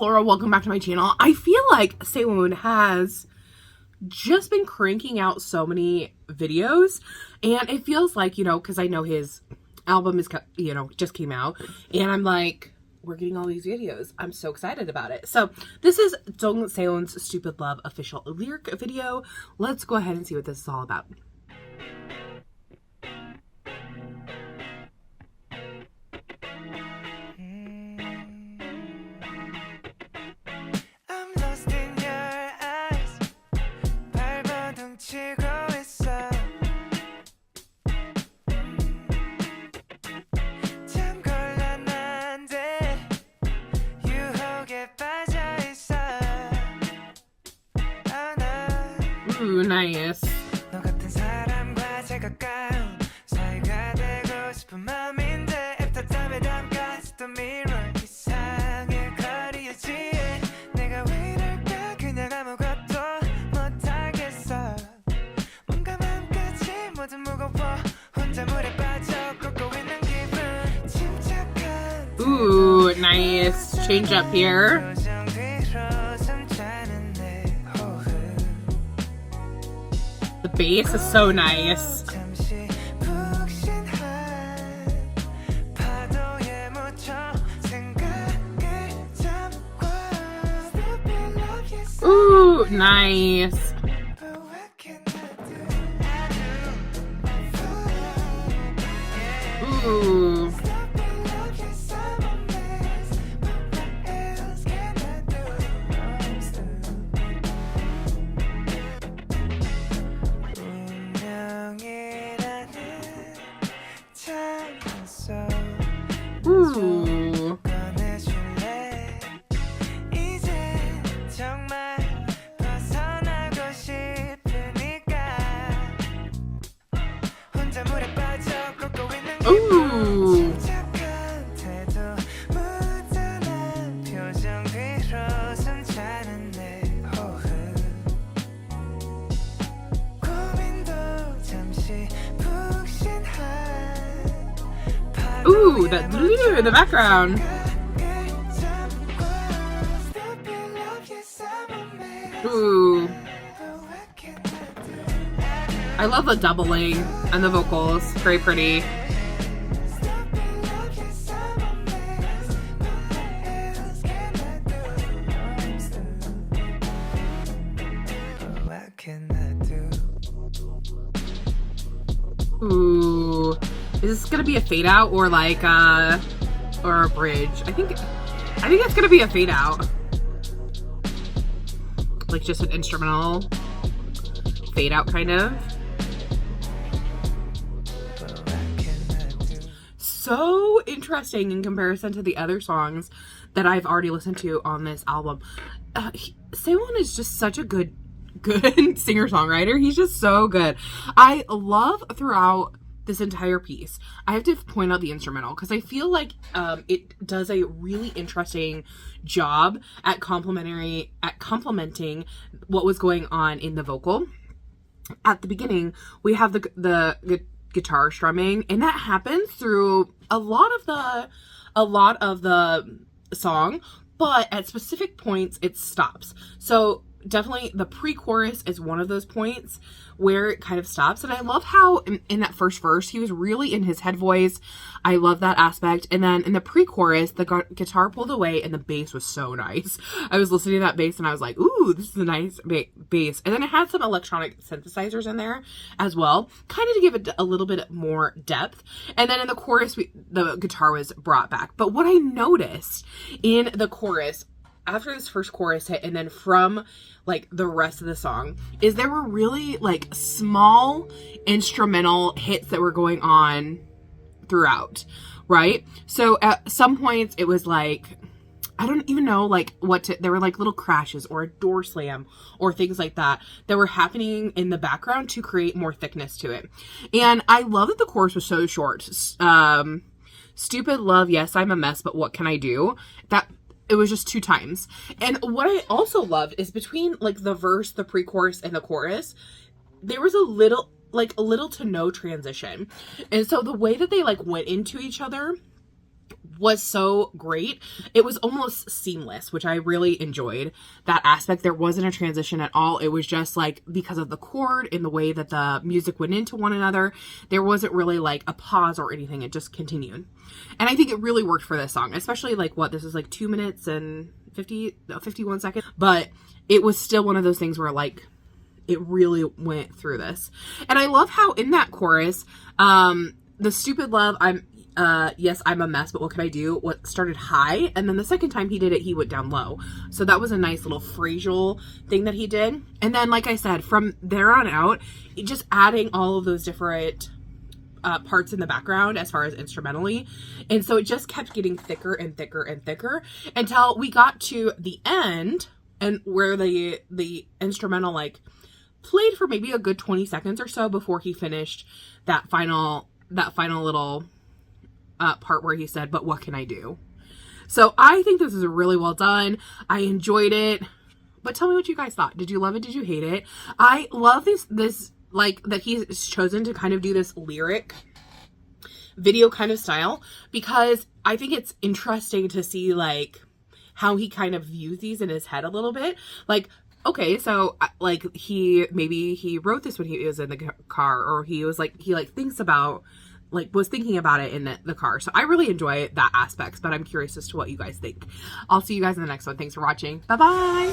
Laura. Welcome back to my channel. I feel like Sewoon has just been cranking out so many videos, and it feels like, you know, because I know his album is, you know, just came out, and I'm like, we're getting all these videos. I'm so excited about it. So this is Jeong Sewoon's Stupid Love official lyric video. Let's go ahead and see what this is all about. Ooh, nice. Ooh, nice. Change up here. The bass is so nice. Ooh, nice. Ooh. Ooh. Ooh. Ooh, that in the background. Ooh. I love the doubling and the vocals. Very pretty. Ooh. Is this gonna be a fade out or like or a bridge? I think it's gonna be a fade out. Like just an instrumental fade out kind of. So interesting in comparison to the other songs that I've already listened to on this album. Sewoon is just such a good singer-songwriter. He's just so good. I love throughout this entire piece, I have to point out the instrumental because I feel like it does a really interesting job at complementing what was going on in the vocal. At the beginning, we have the guitar strumming, and that happens through a lot of the song, but at specific points it stops. So definitely the pre-chorus is one of those points where it kind of stops, and I love how in that first verse he was really in his head voice. I love that aspect. And then in the pre-chorus the guitar pulled away and the bass was so nice. I was listening to that bass and I was like, ooh, this is a nice bass. And then it had some electronic synthesizers in there as well, kind of to give it a little bit more depth. And then in the chorus the guitar was brought back. But what I noticed in the chorus after this first chorus hit and then from like the rest of the song is there were really like small instrumental hits that were going on throughout, right? So at some points it was like, I don't even know like there were like little crashes or a door slam or things like that were happening in the background to create more thickness to it. And I love that the chorus was so short. Stupid love, yes, I'm a mess, but what can I do? That it was just 2 times. And what I also loved is between like the verse, the pre-chorus, and the chorus, there was a little to no transition. And so the way that they like went into each other was so great. It was almost seamless, which I really enjoyed that aspect. There wasn't a transition at all. It was just like, because of the chord and the way that the music went into one another, there wasn't really like a pause or anything. It just continued. And I think it really worked for this song, especially like this is like 2 minutes and 51 seconds, but it was still one of those things where like it really went through this. And I love how in that chorus, the stupid love, yes, I'm a mess, but what can I do? What started high, and then the second time he did it, he went down low. So that was a nice little phrasal thing that he did. And then, like I said, from there on out, just adding all of those different parts in the background as far as instrumentally. And so it just kept getting thicker and thicker and thicker until we got to the end, and where the instrumental like played for maybe a good 20 seconds or so before he finished that final little part where he said, "But what can I do?" So I think this is really well done. I enjoyed it. But tell me what you guys thought. Did you love it? Did you hate it? I love this like that he's chosen to kind of do this lyric video kind of style, because I think it's interesting to see like how he kind of views these in his head a little bit. Like, okay, so like he wrote this when he was in the car, or he was like thinks about was thinking about it in the car. So I really enjoy that aspect, but I'm curious as to what you guys think. I'll see you guys in the next one. Thanks for watching. Bye bye.